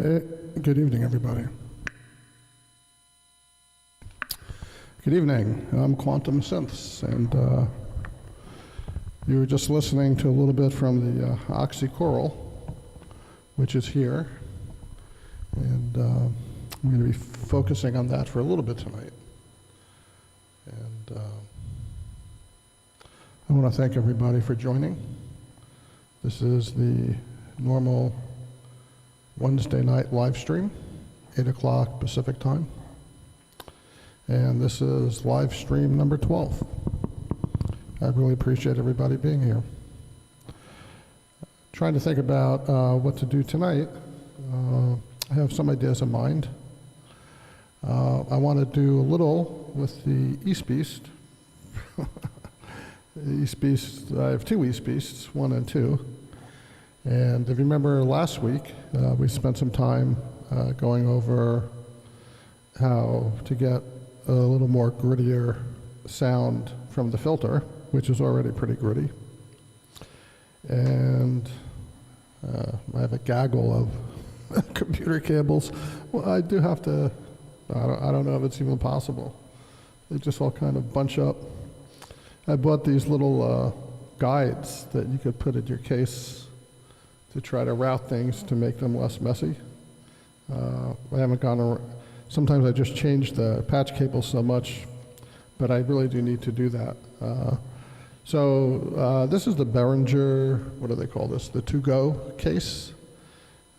Hey, good evening, everybody. Good evening. I'm Quantum Synths, and you were just listening to a little bit from the oxychoral, which is here, and I'm going to be focusing on that for a little bit tonight. And I want to thank everybody for joining. This is the normal Wednesday night live stream, 8 o'clock Pacific time. And this is live stream number 12. I really appreciate everybody being here. Trying to think about what to do tonight. I have some ideas in mind. I want to do a little with the East Beast. The East Beast, I have two East Beasts, 1 and 2. And if you remember last week, we spent some time going over how to get a little more grittier sound from the filter, which is already pretty gritty. And I have a gaggle of computer cables. Well, I do have to, I don't know if it's even possible. They just all kind of bunch up. I bought these little guides that you could put in your case to try to route things to make them less messy. I haven't gone around. Sometimes I just change the patch cable so much, but I really do need to do that. So this is the Behringer, what do they call this? The to-go case.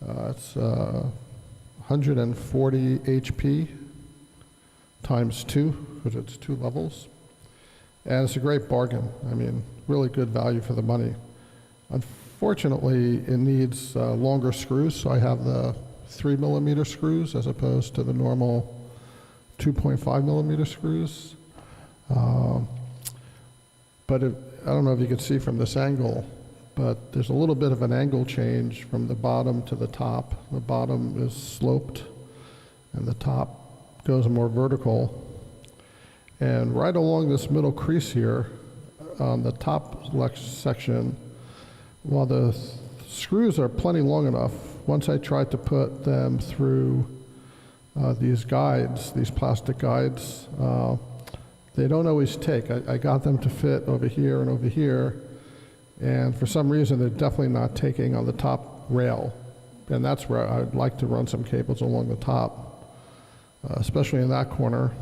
It's 140 HP times 2, because it's 2 levels. And it's a great bargain. I mean, really good value for the money. Unfortunately, it needs longer screws, so I have the 3mm screws as opposed to the normal 2.5mm screws. But I don't know if you can see from this angle, but there's a little bit of an angle change from the bottom to the top. The bottom is sloped, and the top goes more vertical. And right along this middle crease here, on the top section, while the screws are plenty long enough, once I tried to put them through these guides, these plastic guides, they don't always take. I got them to fit over here and over here, and for some reason they're definitely not taking on the top rail. And that's where I'd like to run some cables along the top, especially in that corner.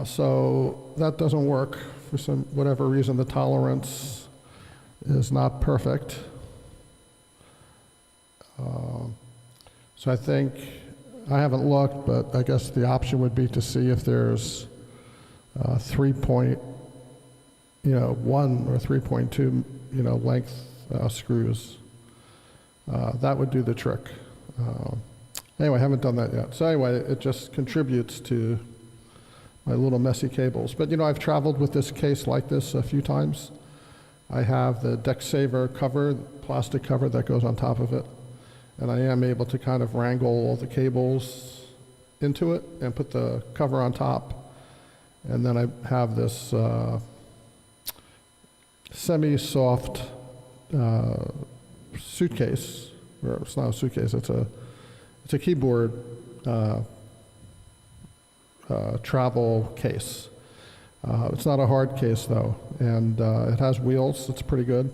So that doesn't work for whatever reason. The tolerance is not perfect. So I think, I haven't looked, but I guess the option would be to see if there's 3.1 or 3.2 length screws. That would do the trick. Anyway, I haven't done that yet. So anyway, it just contributes to my little messy cables. But I've traveled with this case like this a few times. I have the deck saver cover, plastic cover that goes on top of it, and I am able to kind of wrangle all the cables into it and put the cover on top. And then I have this semi-soft suitcase, or it's not a suitcase, it's a keyboard travel case. It's not a hard case though, and it has wheels. It's pretty good,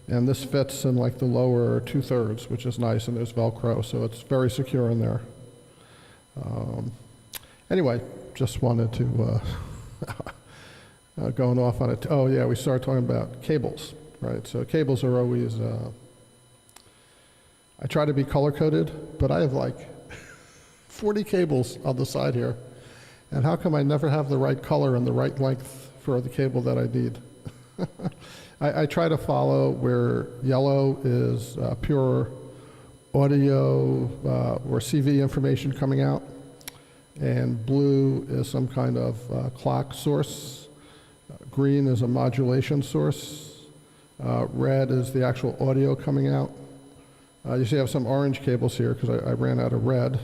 and this fits in like the lower 2/3, which is nice, and there's Velcro, so it's very secure in there. Anyway, just wanted to going off on it. Oh yeah, we started talking about cables, right? So cables are always. I try to be color coded, but I have like 40 cables on the side here. And how come I never have the right color and the right length for the cable that I need? I try to follow where yellow is pure audio or CV information coming out, and blue is some kind of clock source, green is a modulation source, red is the actual audio coming out. You see I have some orange cables here because I ran out of red.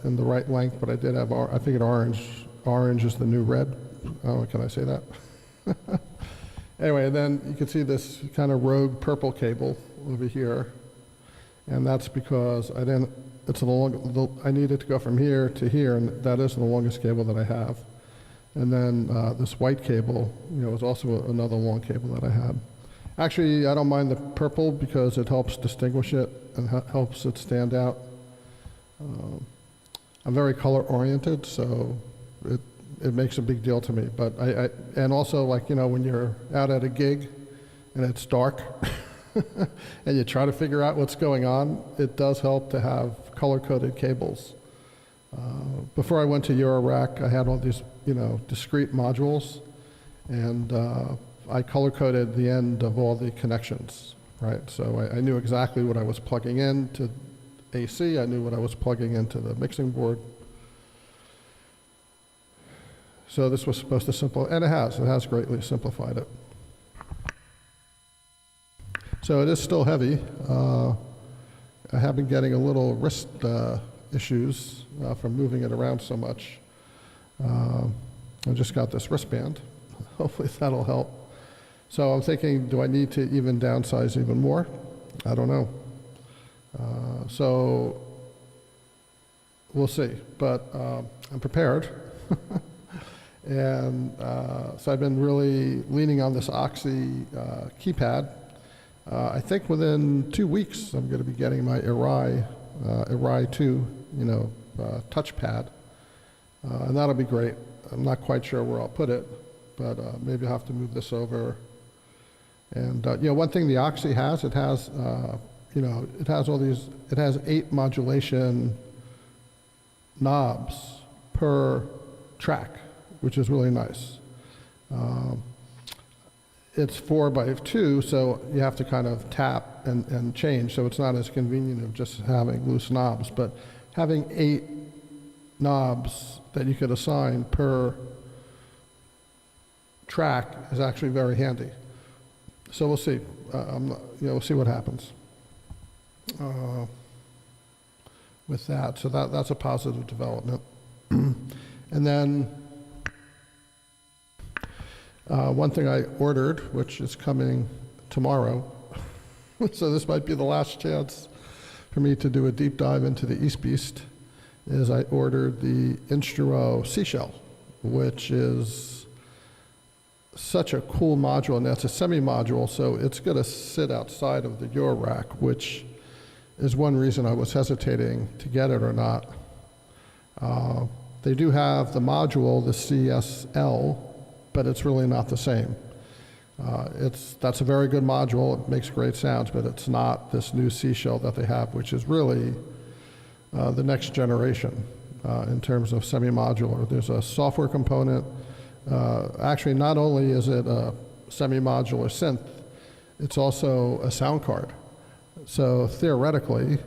In the right length, but I did have, I think orange is the new red. Oh, can I say that? Anyway, then you can see this kind of rogue purple cable over here. And that's because I didn't, I needed to go from here to here, and that is the longest cable that I have. And then this white cable, is also another long cable that I had. Actually, I don't mind the purple because it helps distinguish it and helps it stand out. I'm very color oriented, so it makes a big deal to me. But and also, like, when you're out at a gig and it's dark and you try to figure out what's going on, it does help to have color-coded cables. Before I went to Eurorack, I had all these, discrete modules, and I color-coded the end of all the connections, right? So I knew exactly what I was plugging in to AC, I knew what I was plugging into the mixing board. So this was supposed to simplify, and it has greatly simplified it. So it is still heavy. I have been getting a little wrist issues from moving it around so much. I just got this wristband. Hopefully that'll help. So I'm thinking, do I need to even downsize even more? I don't know. So we'll see, but I'm prepared. And so I've been really leaning on this Oxy keypad. I think within 2 weeks I'm going to be getting my MKII 2, touchpad, and that'll be great. I'm not quite sure where I'll put it, but maybe I'll have to move this over. And one thing the Oxy has, it has it has 8 modulation knobs per track, which is really nice. It's 4x2, so you have to kind of tap and change, so it's not as convenient of just having loose knobs, but having 8 knobs that you could assign per track is actually very handy. So we'll see. We'll see what happens with that. So that's a positive development. And then one thing I ordered, which is coming tomorrow, so this might be the last chance for me to do a deep dive into the East Beast, is I ordered the Instro Seashell, which is such a cool module, and that's a semi-module, so it's going to sit outside of the Eurorack, which is one reason I was hesitating to get it or not. They do have the module, the CSL, but it's really not the same. That's a very good module, it makes great sounds, but it's not this new Seashell that they have, which is really the next generation in terms of semi-modular. There's a software component. Actually, not only is it a semi-modular synth, it's also a sound card. So theoretically,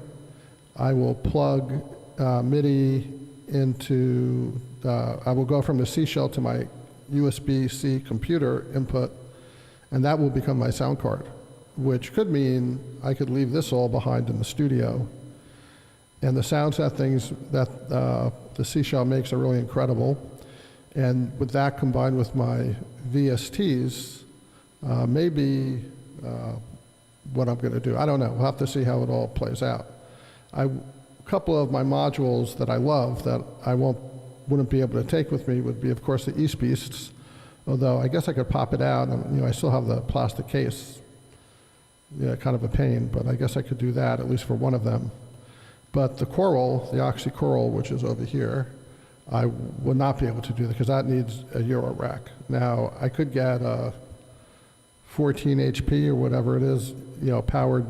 I will plug MIDI into, I will go from the Seashell to my USB-C computer input, and that will become my sound card, which could mean I could leave this all behind in the studio. And the sounds that the Seashell makes are really incredible. And with that combined with my VSTs, maybe what I'm going to do. I don't know. We'll have to see how it all plays out. A couple of my modules that I love that I wouldn't be able to take with me would be, of course, the East Beasts, although I guess I could pop it out, and I still have the plastic case. Yeah, kind of a pain, but I guess I could do that, at least for one of them. But the Coral, the Oxy Coral, which is over here, I would not be able to do that because that needs a Eurorack. Now, I could get a 14 HP or whatever it is, powered,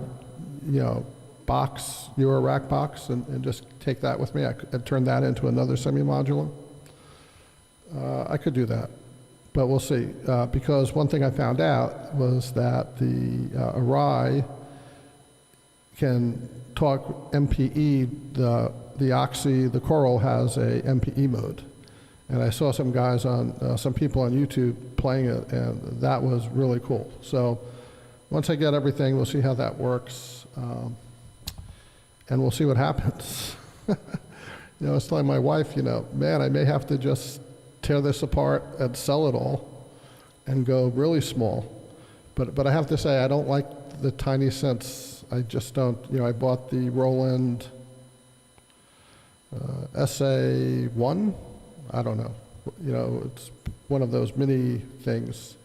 box, Eurorack box, and just take that with me. I could turn that into another semi-modular. I could do that, but we'll see. Because one thing I found out was that the Arai can talk MPE, the Oxy, the Coral has a MPE mode. And I saw some guys some people on YouTube playing it, and that was really cool. So once I get everything, we'll see how that works, and we'll see what happens. I was telling my wife, man, I may have to just tear this apart and sell it all and go really small. But I have to say, I don't like the tiny synths I just don't, I bought the Roland SA1. I don't know. It's one of those mini things.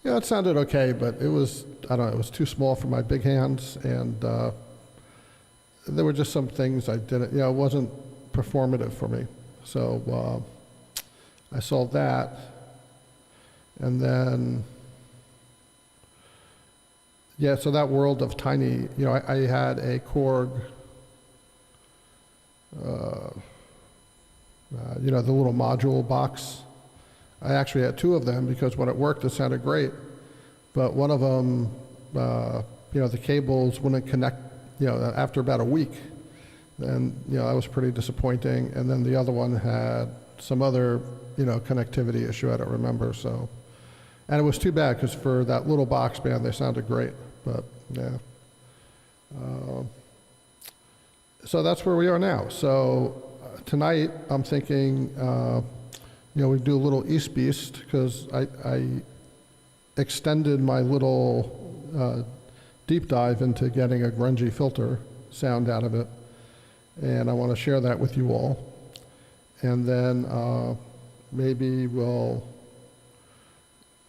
It sounded okay, but it was, I don't know, it was too small for my big hands, and there were just some things I didn't, it wasn't performative for me. So I sold that, and then, so that world of tiny, I had a Korg, the little module box. I actually had two of them because when it worked, it sounded great. But one of them, the cables wouldn't connect, after about a week. And, that was pretty disappointing. And then the other one had some other, connectivity issue I don't remember. So, and it was too bad because for that little box band, they sounded great. But, yeah. So that's where we are now. So tonight, I'm thinking, we do a little East Beast because I extended my little deep dive into getting a grungy filter sound out of it, and I want to share that with you all. And then maybe we'll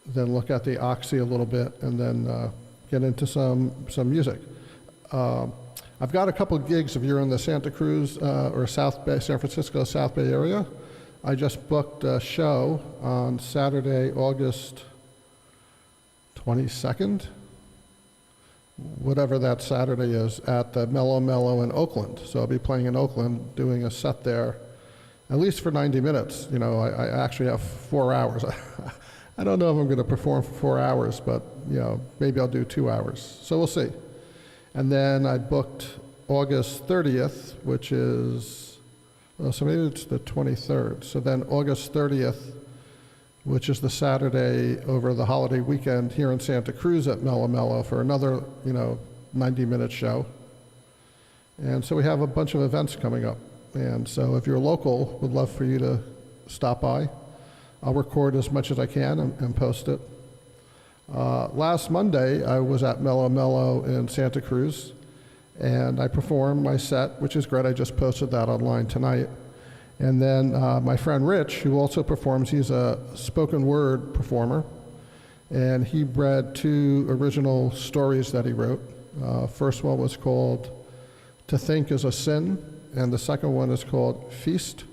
then look at the Oxy a little bit, and then get into some music. I've got a couple gigs if you're in the Santa Cruz or South Bay, San Francisco, South Bay area. I just booked a show on Saturday, August 22nd, whatever that Saturday is, at the Mellow Mellow in Oakland. So I'll be playing in Oakland, doing a set there, at least for 90 minutes. I actually have 4 hours. I don't know if I'm going to perform for 4 hours, but maybe I'll do 2 hours. So we'll see. And then I booked August 30th, which is, so maybe it's the 23rd. So then August 30th, which is the Saturday over the holiday weekend here in Santa Cruz at Mellow Mellow for another, 90-minute show. And so we have a bunch of events coming up. And so if you're local, we'd love for you to stop by. I'll record as much as I can and post it. Last Monday, I was at Mellow Mellow in Santa Cruz, and I performed my set, which is great. I just posted that online tonight. And then my friend Rich, who also performs, he's a spoken word performer, and he read 2 original stories that he wrote. First one was called To Think is a Sin, and the second one is called Feast.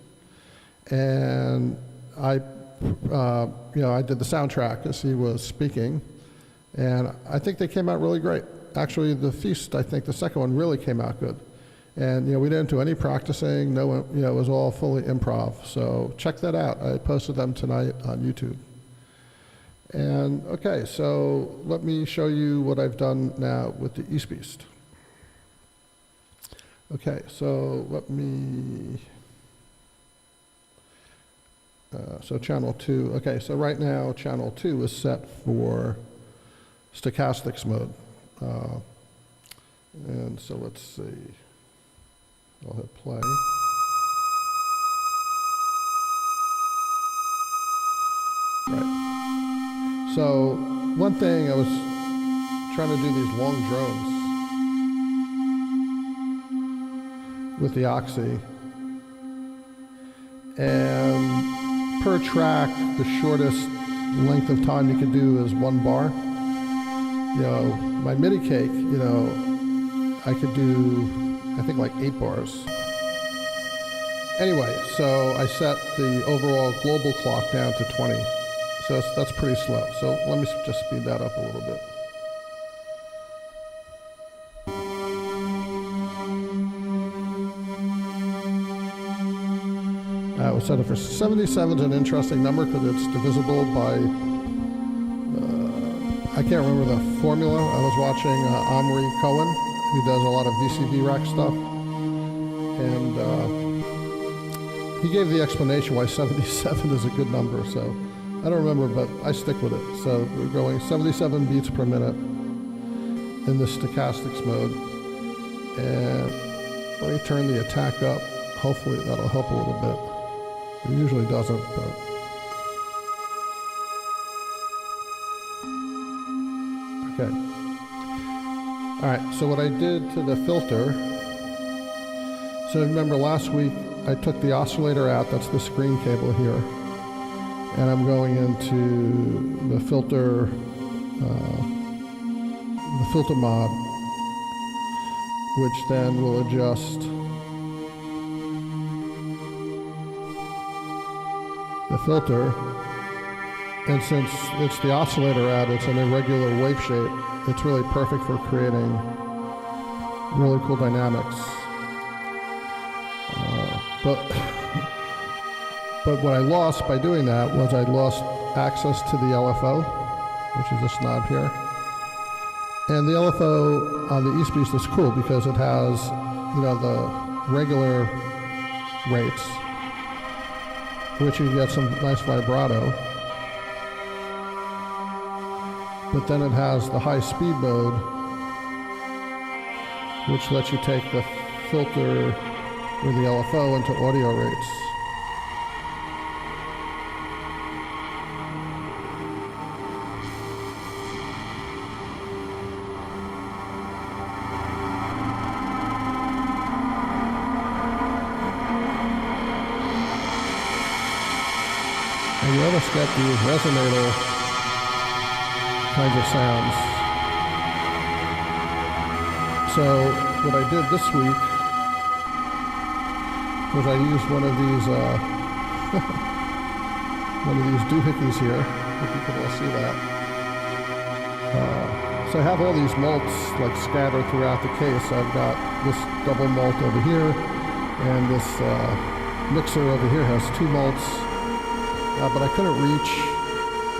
And I did the soundtrack as he was speaking, and I think they came out really great. Actually, the Feast, I think the second one really came out good. And, we didn't do any practicing, it was all fully improv. So check that out. I posted them tonight on YouTube. And, okay, so let me show you what I've done now with the East Beast. Okay, so let me... so channel 2, okay, so right now channel 2 is set for stochastics mode. And so let's see, I'll hit play. Right. So one thing, I was trying to do these long drones with the Oxy, and per track, the shortest length of time you can do is 1 bar. My MIDI cake, I could do, I think, like 8 bars. Anyway, so I set the overall global clock down to 20. So that's pretty slow. So let me just speed that up a little bit. We'll set it for 77 is an interesting number because it's divisible by, I can't remember the formula. I was watching Omri Cohen, who does a lot of VCV rack stuff. And he gave the explanation why 77 is a good number. So I don't remember, but I stick with it. So we're going 77 beats per minute in the stochastics mode. And let me turn the attack up. Hopefully that'll help a little bit. It usually doesn't, but... Okay. All right, so what I did to the filter, so remember last week I took the oscillator out, that's the screen cable here, and I'm going into the filter mod, which then will adjust the filter. And since it's the oscillator out, it's an irregular wave shape, it's really perfect for creating really cool dynamics. But what I lost by doing that was I lost access to the LFO, which is this knob here. And the LFO on the E-Beast is cool because it has, you know, the regular rates, which you get some nice vibrato. But then it has the high speed mode, which lets you take the filter or the LFO into audio rates. And you almost get these resonator kinds of sounds. So what I did this week was I used one of these doohickeys here, if you can all see that. So I have all these malts like scattered throughout the case. I've got this double malt over here, and this mixer over here has two malts, but I couldn't reach,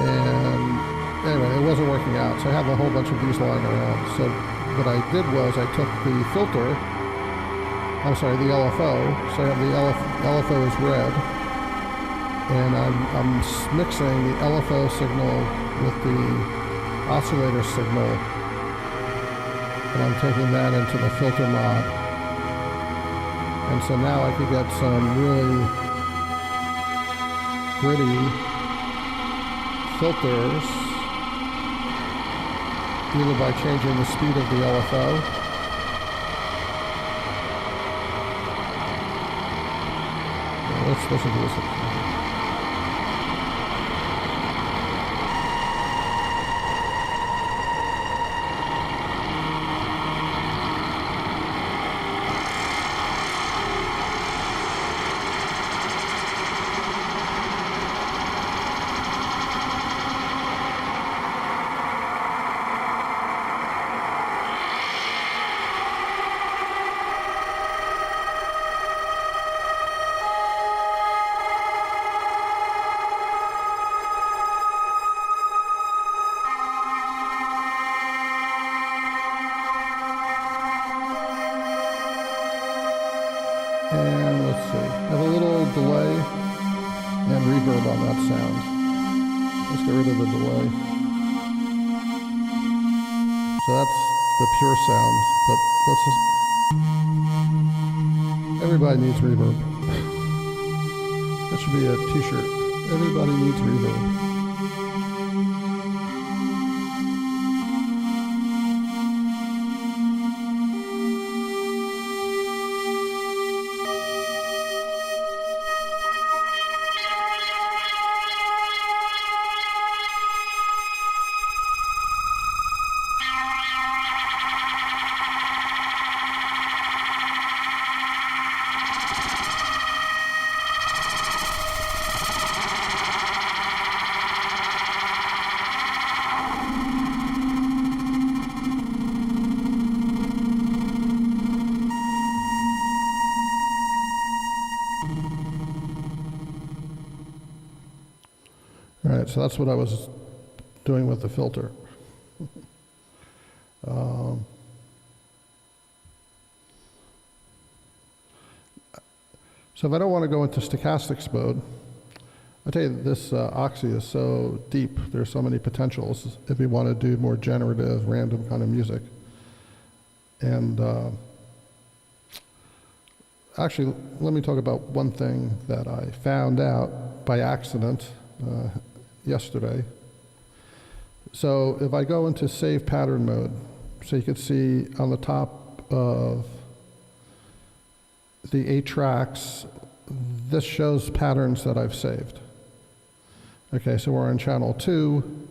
and anyway, it wasn't working out, so I have a whole bunch of these lying around. So what I did was I took the filter, the LFO, so I have the LFO is red, and I'm mixing the LFO signal with the oscillator signal, and I'm taking that into the filter mod. And so now I could get some really gritty filters, either by changing the speed of the LFO let's listen to this. And let's see, I have a little delay and reverb on that sound. Let's get rid of the delay. So that's the pure sound, but let's just, everybody needs reverb. That should be a t-shirt. Everybody needs reverb. All right, so that's what I was doing with the filter. So if I don't want to go into stochastics mode, I tell you this Oxy is so deep. There's so many potentials if you want to do more generative, random kind of music. And actually, let me talk about one thing that I found out by accident yesterday. So if I go into save pattern mode, So you can see on the top of the 8 tracks, this shows patterns that I've saved. Okay, so we're on channel 2,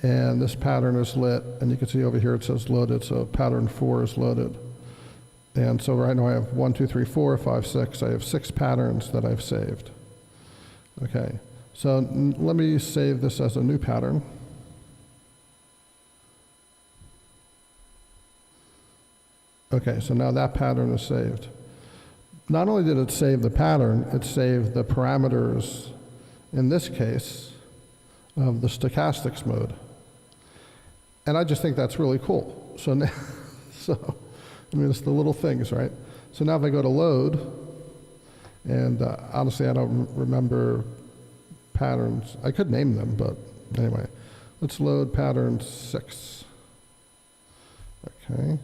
and this pattern is lit, and you can see over here it says loaded, so pattern 4 is loaded. And so right now I have 1, 2, 3, 4, 5, 6. I have 6 patterns that I've saved. Okay, so let me save this as a new pattern. Okay, so now that pattern is saved. Not only did it save the pattern, it saved the parameters, in this case, of the stochastics mode. And I just think that's really cool. So now, I mean, it's the little things, right? So now if I go to load, and honestly, I don't remember patterns. I could name them, but anyway. Let's load pattern 6. Okay.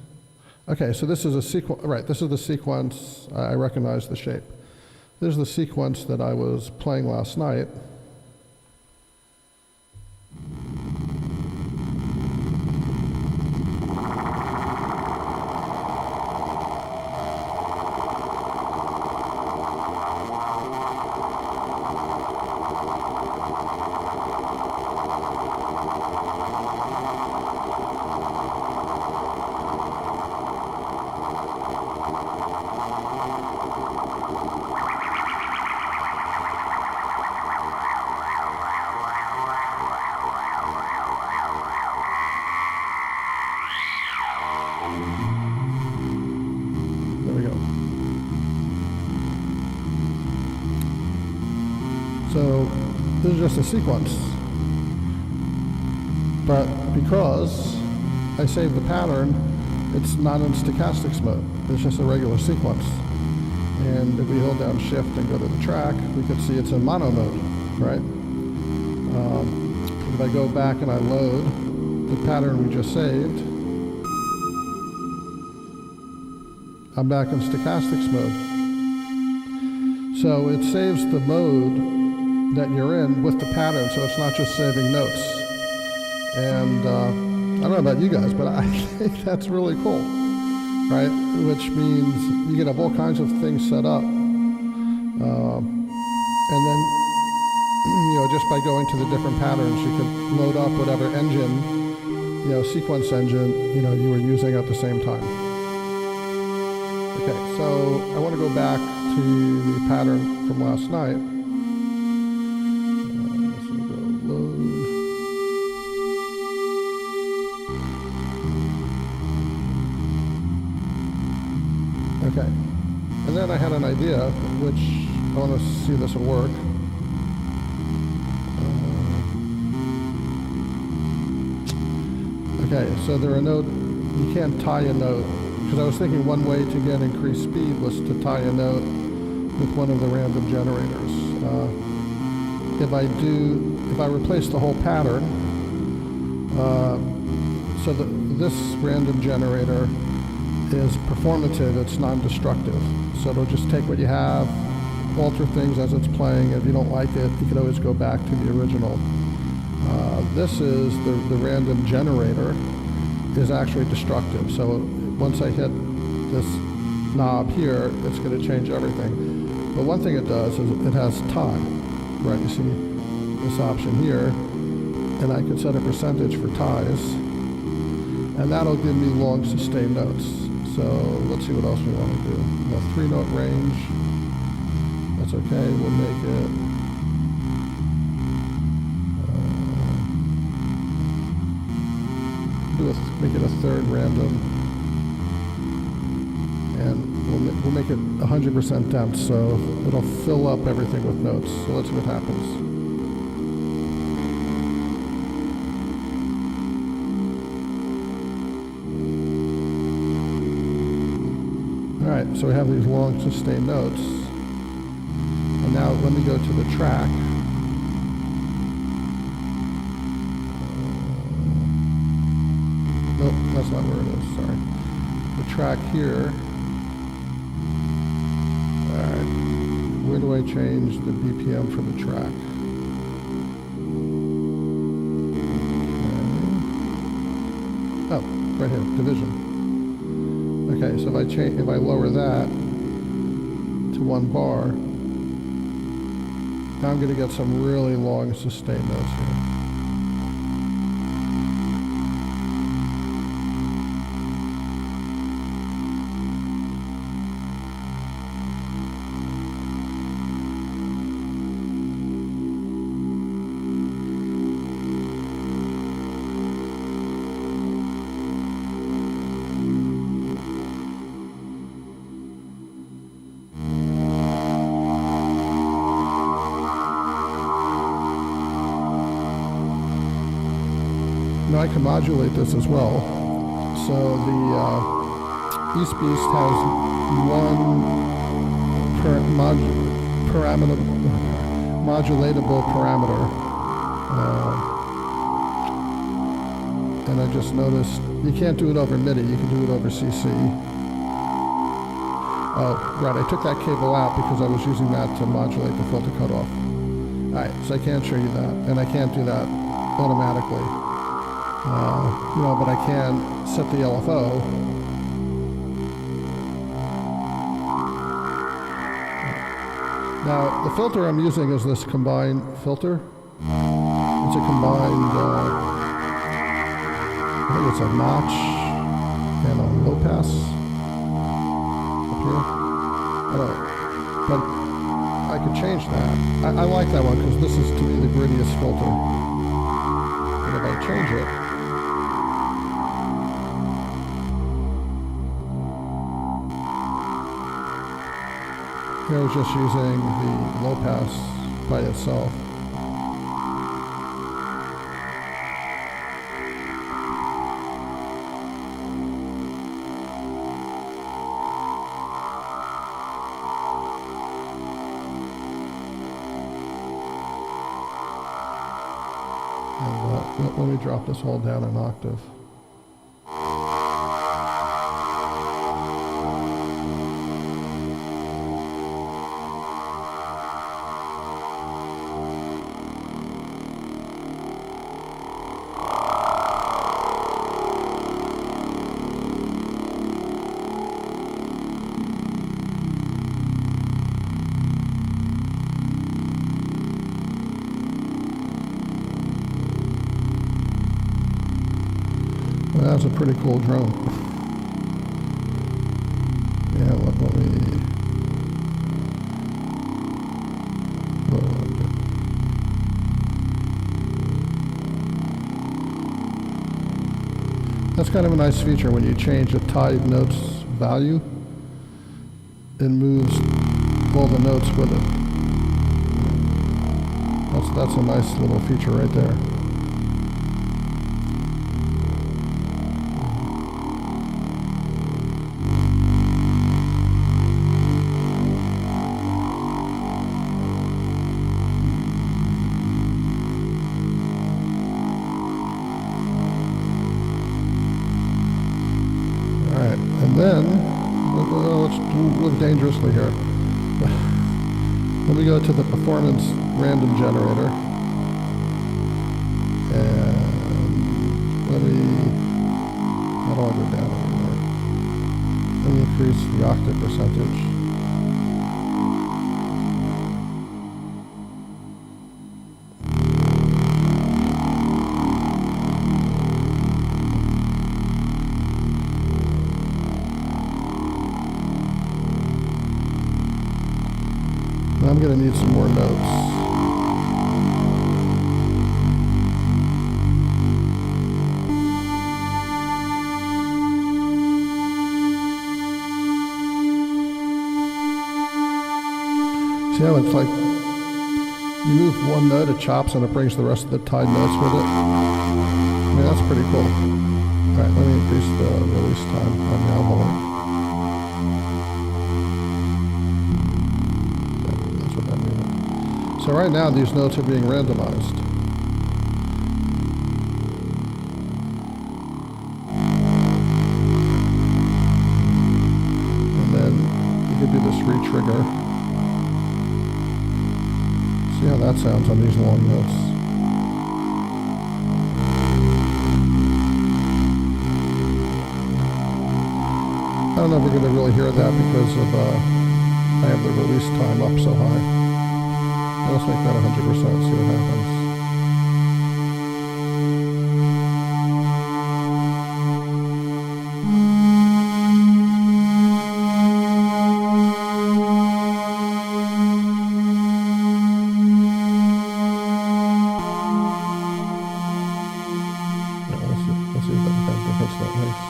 Okay, so this is a sequence, right, this is the sequence. I recognize the shape. This is the sequence that I was playing last night. So this is just a sequence. But because I saved the pattern, it's not in stochastics mode. It's just a regular sequence. And if we hold down shift and go to the track, we could see it's in mono mode, right? If I go back and I load the pattern we just saved, I'm back in stochastics mode. So it saves the mode that you're in with the pattern, so it's not just saving notes. And I don't know about you guys, but I think that's really cool, right? Which means you can have all kinds of things set up. And then, just by going to the different patterns, you can load up whatever engine, sequence engine, you were using at the same time. Okay, so I want to go back to the pattern from last night. Okay, and then I had an idea, which I want to see this will work. Okay, so there are you can't tie a note, because I was thinking one way to get increased speed was to tie a note with one of the random generators. If I replace the whole pattern, so this random generator is performative, it's non-destructive. So it'll just take what you have, alter things as it's playing. If you don't like it, you can always go back to the original. This is the random generator is actually destructive. So once I hit this knob here, it's going to change everything. But one thing it does is it has time, right? You see this option here, and I can set a percentage for ties, and that'll give me long sustained notes. So let's see what else we want to do. A 3-note range. That's okay. We'll make it. Make it a third random, and we'll make it 100% dense, so it'll fill up everything with notes. So let's see what happens. All right, so we have these long sustained notes. And now let me go to the track. Nope, that's not where it is, sorry. The track here. All right, where do I change the BPM for the track? Okay. Oh, right here, division. Okay, so if I lower that to 1 bar, now I'm going to get some really long sustained notes here. Now I can modulate this as well. So the East Beast has one modulatable parameter. And I just noticed you can't do it over MIDI, you can do it over CC. Oh, right, I took that cable out because I was using that to modulate the filter cutoff. Alright, so I can't show you that, and I can't do that automatically. But I can set the LFO. Now, the filter I'm using is this combined filter. It's a combined, I think it's a notch and a low pass up here. But I could change that. I like that one because this is, to me, the grittiest filter. And if I change it, I was just using the low pass by itself. And let me drop this all down an octave. That's a pretty cool drone. Yeah, let me... That's kind of a nice feature when you change a tied note's value. It moves all the notes with it. That's a nice little feature right there. And then, let's live dangerously here. Let me go to the performance random generator. And let me, how do I go down anymore? Let me increase the octave percentage. I'm going to need some more notes. See how it's like, you move one note, it chops, and it brings the rest of the tied notes with it? I mean, that's pretty cool. Alright, let me increase the release time on the envelope. So right now these notes are being randomized. And then you could do this re-trigger. See how that sounds on these long notes. I don't know if we're going to really hear that because of I have the release time up so high. Let's make that 100%, see what happens. Let's see if that hits that nice.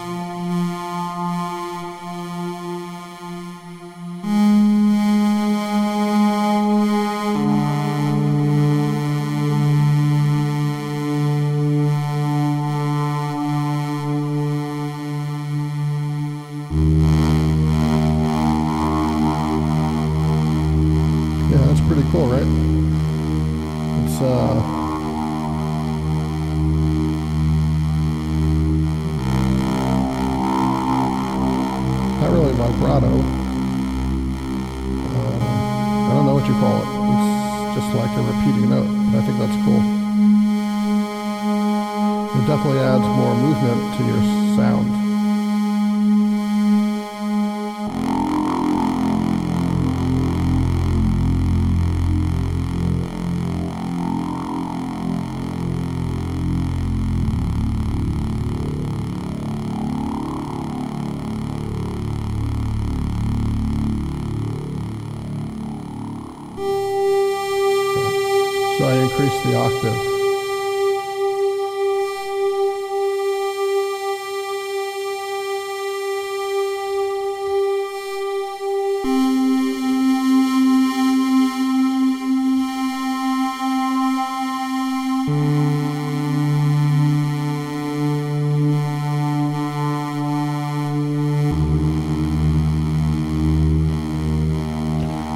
Yeah, that's pretty cool, right? It's not really vibrato. I don't know what you call it. It's just like a repeating note, but I think that's cool. It definitely adds more movement to your sound. So I increase the octave.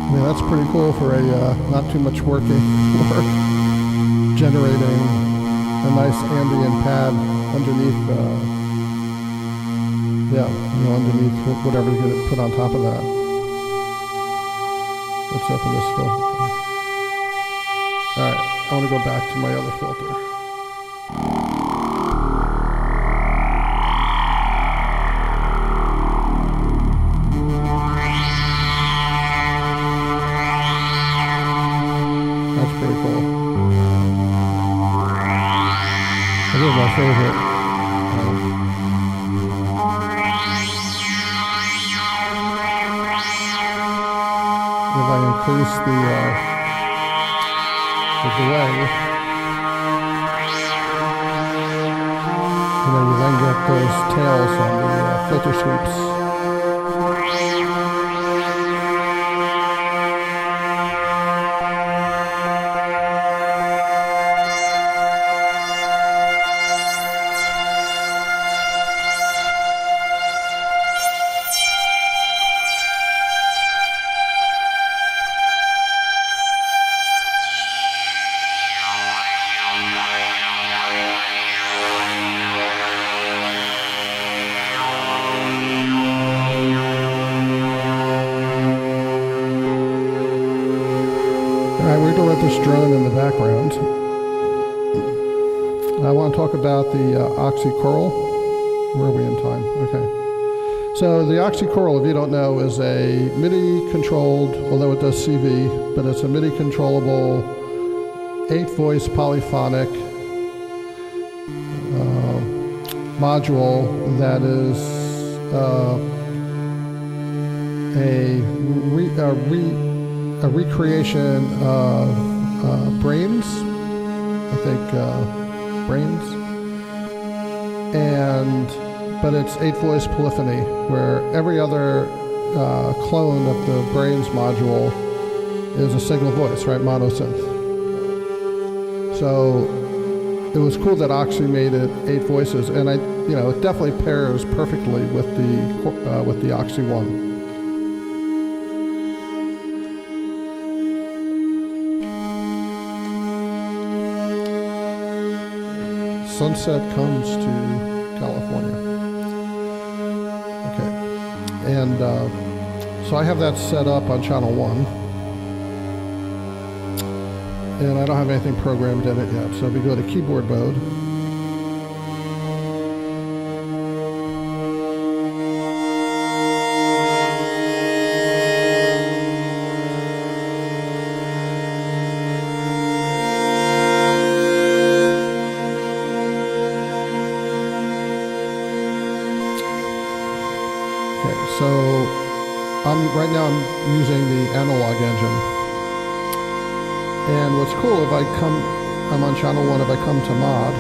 I mean, that's pretty cool for a not too much work, generating a nice ambient pad underneath, underneath whatever you're going to put on top of that. Let's open this filter. Alright, I want to go back to my other filter. That's pretty cool. This is my favorite. If I increase the delay, you then get those tails on the filter sweeps. Alright, we're going to let this drone in the background. I want to talk about the oxychoral. Where are we in time? Okay. So the oxychoral, if you don't know, is a MIDI controlled, although it does CV, but it's a MIDI controllable 8-voice polyphonic module that is a recreation of Brains, I think Brains, but it's 8-voice polyphony, where every other clone of the Brains module is a single voice, right, monosynth. So it was cool that Oxy made it 8 voices, and it definitely pairs perfectly with the Oxy One. Sunset comes to California. Okay, and so I have that set up on channel 1, and I don't have anything programmed in it yet. So if we go to keyboard mode, using the analog engine. And what's cool, I'm on channel 1, if I come to mod,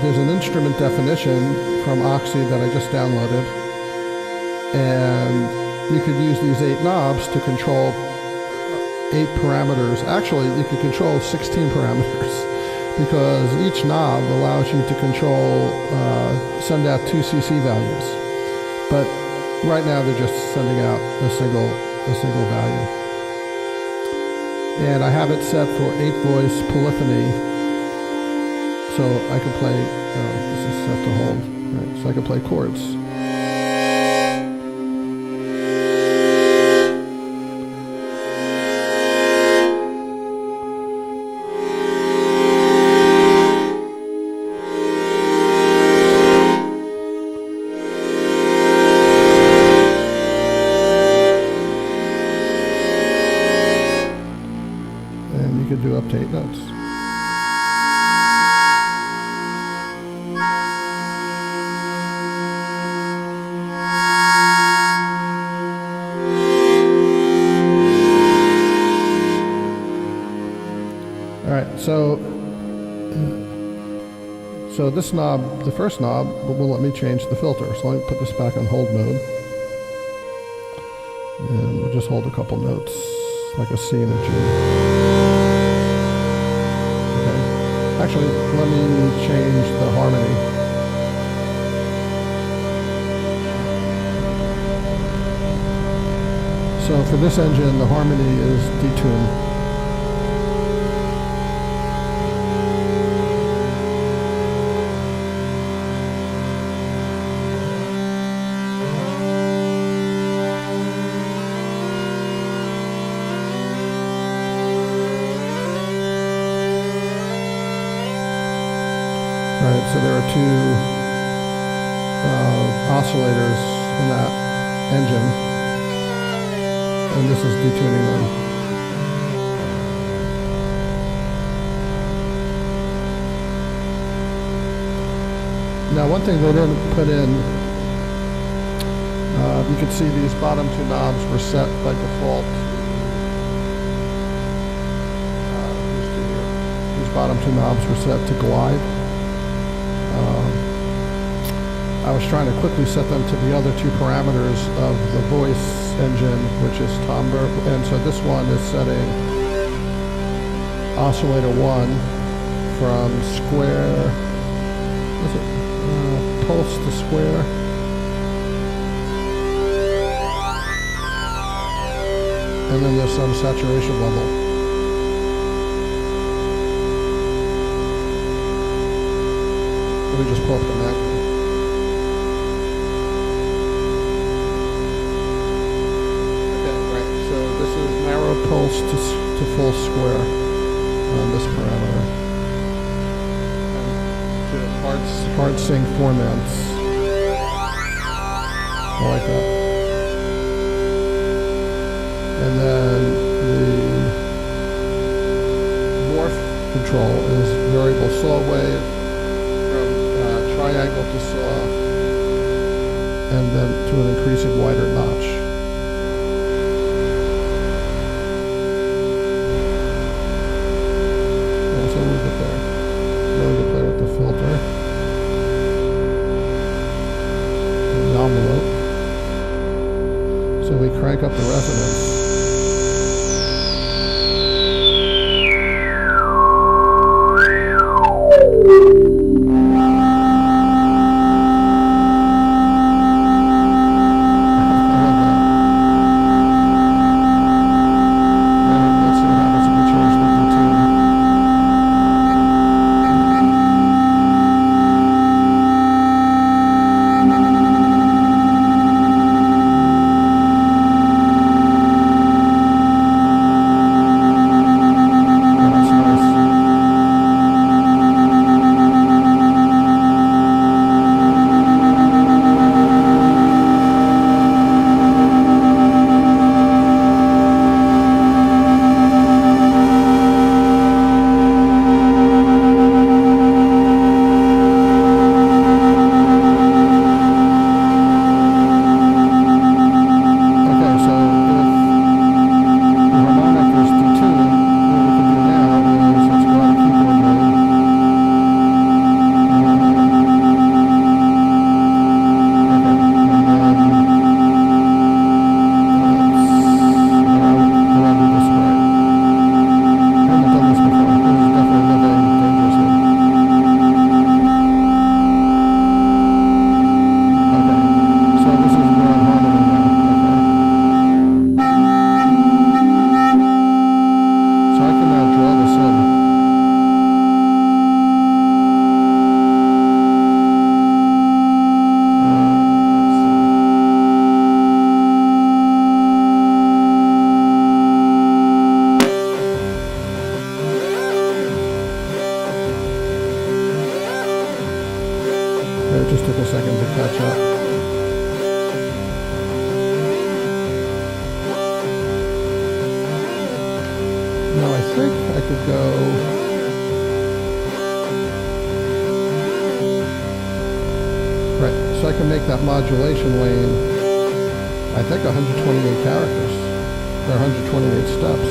there's an instrument definition from Oxy that I just downloaded. And you could use these 8 knobs to control 8 parameters. Actually, you could control 16 parameters because each knob allows you to control, send out 2 CC values. But right now they're just sending out a single value. And I have it set for 8-voice polyphony, so I can play, this is set to hold, right? So I can play chords. Could do up to 8 notes. All right, so this knob, the first knob, will let me change the filter. So let me put this back on hold mode. And we'll just hold a couple notes, like a C and a G. Actually, let me change the harmony. So for this engine, the harmony is detuned. Right, so there are 2 oscillators in that engine, and this is detuning them. Now, one thing they didn't put in, you can see these bottom 2 knobs were set by default. These bottom 2 knobs were set to glide. I was trying to quickly set them to the other 2 parameters of the voice engine, which is timbre, and so this one is setting oscillator 1 from square, pulse to square. And then there's some saturation level. Let me just pull up the Mac. Pulse to full square on this parameter. And hard sync formats. I like that. And then the morph control is variable saw wave from triangle to saw, and then to an increasing wider notch. So we crank up the resonance. I could go right, so I can make that modulation lane, I think 128 characters, or 128 steps.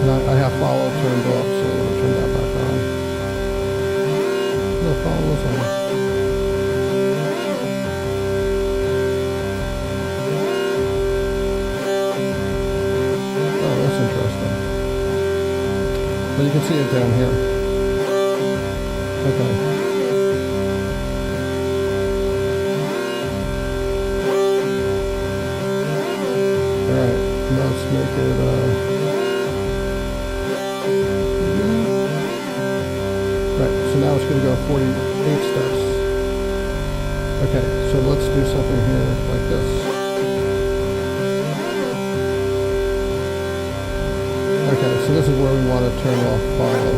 And I have follow turned off, so I'm going to turn that back on. No, follow is on. Oh, that's interesting. But you can see it down here. Okay. Alright, now let's make it, right, so now it's going to go 48 steps. Okay, so let's do something here like this. Okay, so this is where we want to turn off follow.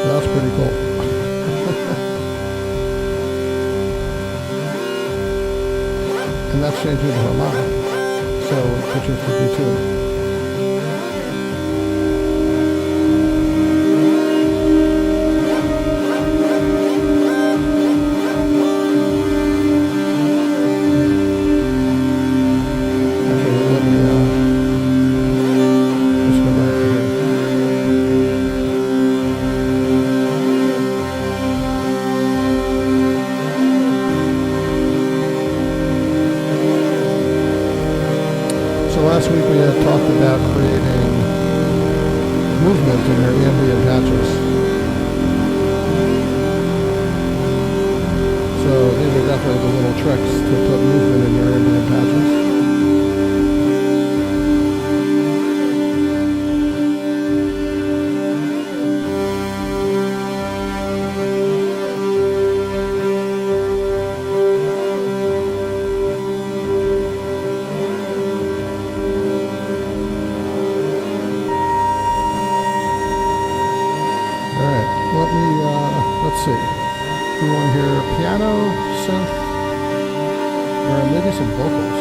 That's pretty cool. And that's changing the harmonic. So which is the B2. Last week we had talked about creating movement in your ambient patches. So these are definitely the little tricks to put movement in your ambient patches. Let's see. We want to hear piano, synth, or maybe some vocals.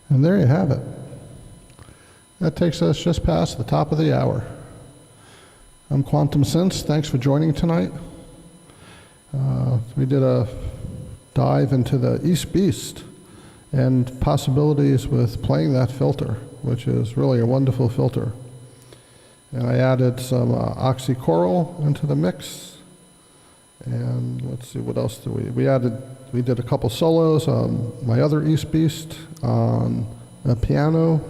And there you have it. That takes us just past the top of the hour. I'm Quantum Synths. Thanks for joining tonight. We did a dive into the East Beast and possibilities with playing that filter, which is really a wonderful filter. And I added some oxycoral into the mix. And let's see, what else did we did a couple solos on my other East Beast, on a piano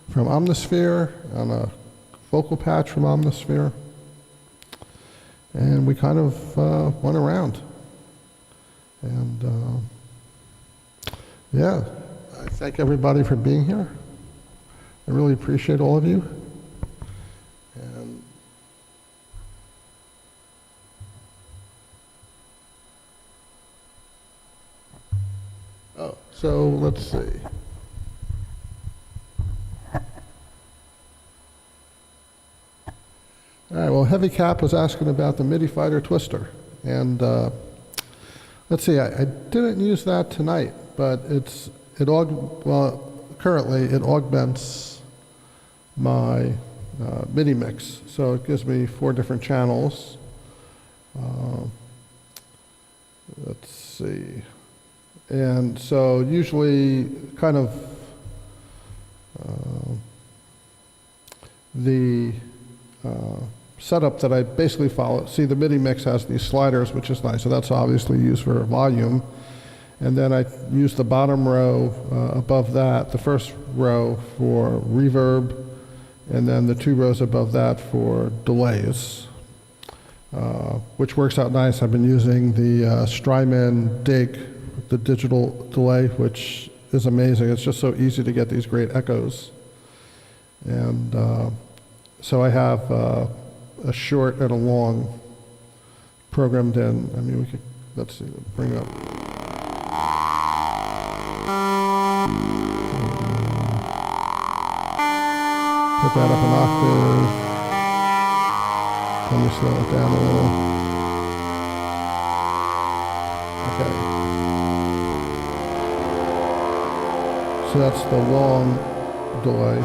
from Omnisphere, on a vocal patch from Omnisphere. And we kind of went around. And yeah, I thank everybody for being here. I really appreciate all of you. And so let's see. All right, well, Heavy Cap was asking about the MIDI Fighter Twister. And let's see, I didn't use that tonight, but currently it augments my MIDI mix. So it gives me 4 different channels. Let's see. And so usually kind of the setup that I basically follow. See, the MIDI mix has these sliders, which is nice. So that's obviously used for volume. And then I use the bottom row above that, the first row for reverb, and then the 2 rows above that for delays, which works out nice. I've been using the Strymon Dig, the digital delay, which is amazing. It's just so easy to get these great echoes. And so I have a short and a long programmed in. I mean, we could, let's see, bring up. Put that up an octave. Let me slow it down a little. Okay. So that's the long delay.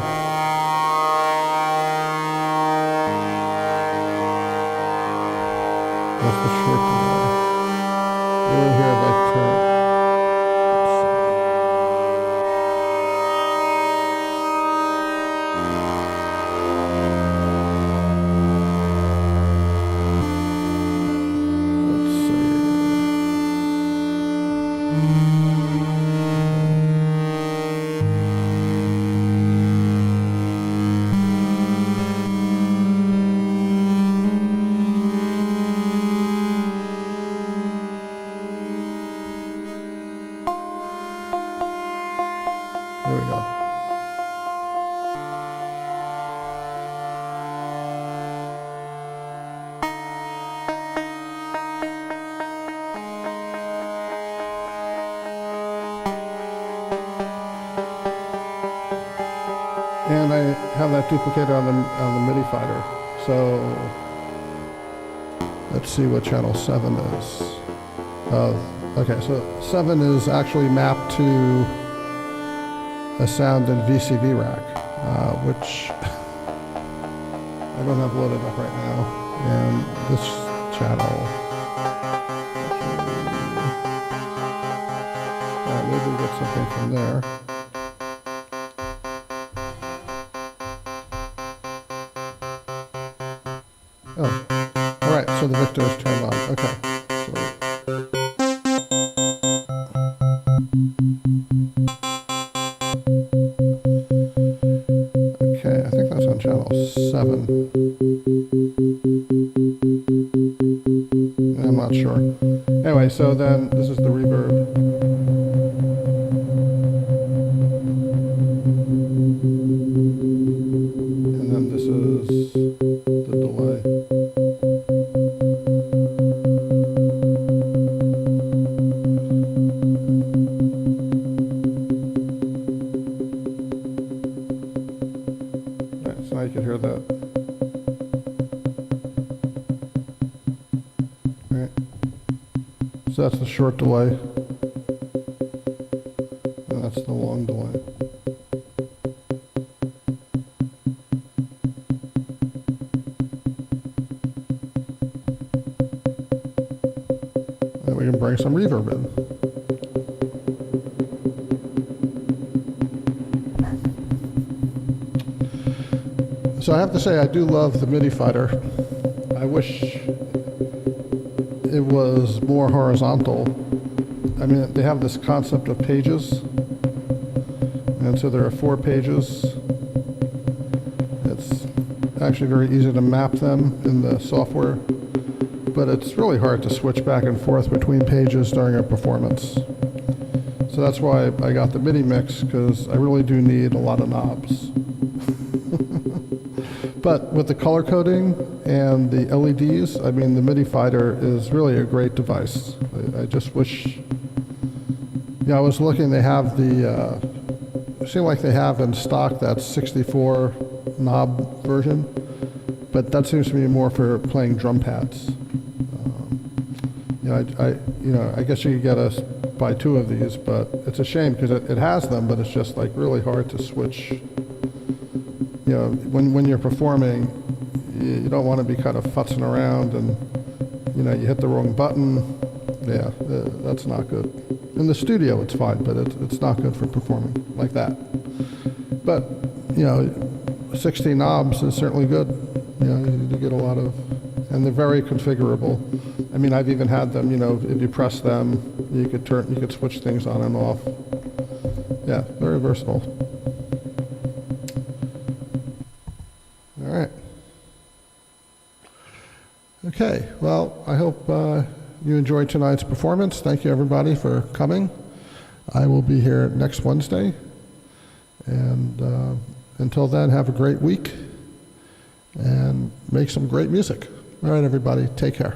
That's the short delay. You will hear it like turn. There we go. And I have that duplicated on the MIDI fighter. So let's see what channel 7 is. Okay, so 7 is actually mapped to a sound in VCV rack, which I don't have loaded up right now. And this channel, maybe we get something from there. Oh, all right, so the Victor is turned on, okay. Okay, I think that's on channel 7. I'm not sure. Anyway, so then this is the reverb. And then this is the delay. So now you can hear that. All right. So that's the short delay. And that's the long delay. And we can bring some reverb in. So I have to say, I do love the MIDI fighter. I wish it was more horizontal. I mean, they have this concept of pages. And so there are 4 pages. It's actually very easy to map them in the software, but it's really hard to switch back and forth between pages during a performance. So that's why I got the MIDI mix, because I really do need a lot of knobs. But with the color coding and the LEDs, I mean, the MIDI fighter is really a great device. I just wish, I was looking, they have the, it seemed like they have in stock that 64 knob version, but that seems to be more for playing drum pads. I guess you could get buy 2 of these, but it's a shame because it has them, but it's just like really hard to switch. When you're performing, you don't want to be kind of futzing around and, you hit the wrong button. Yeah, that's not good. In the studio, it's fine, but it's not good for performing like that. But, 16 knobs is certainly good. You get a lot of, and they're very configurable. I mean, I've even had them, if you press them, you could switch things on and off. Yeah, very versatile. All right. Okay, well, I hope you enjoyed tonight's performance. Thank you, everybody, for coming. I will be here next Wednesday, and until then, have a great week and make some great music. All right, everybody, take care.